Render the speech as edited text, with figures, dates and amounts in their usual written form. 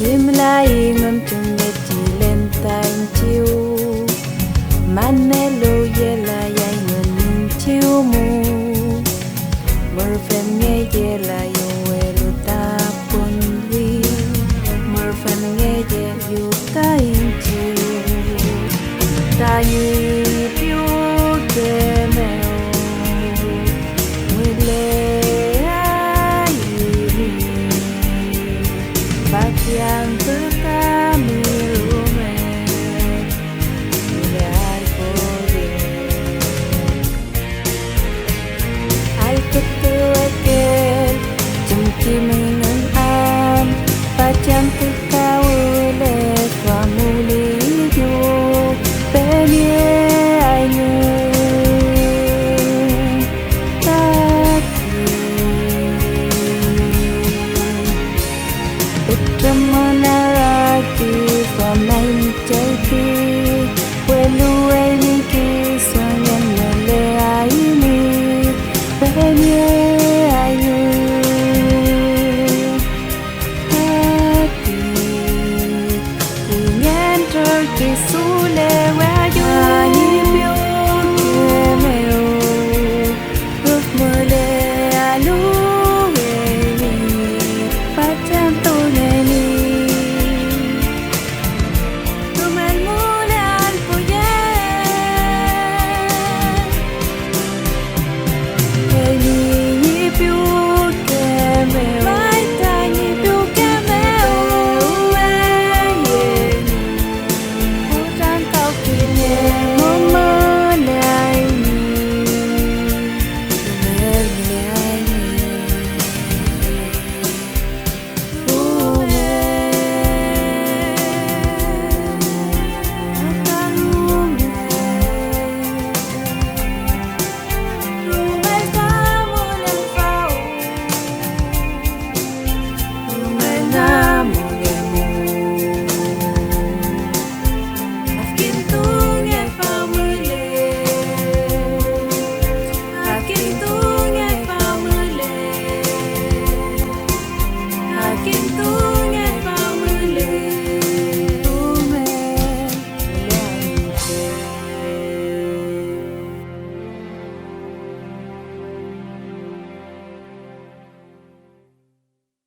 Kim lai ngâm chung để chỉ lên tay chiêu Manelo ye la yai ngân chiêu mu Mơ phèn nghe ye la yo elu ta pun vi Mơ phèn nghe ye yu ta in chiêu Ta yi piu ke meo Mui le ai ni Bakian kami rumah Mulai boleh Ai ketuakan Jemki mengenam Pajan kekau oleh Kamu lijuk Penye ainu Tapi Betul menaraki From 9 JP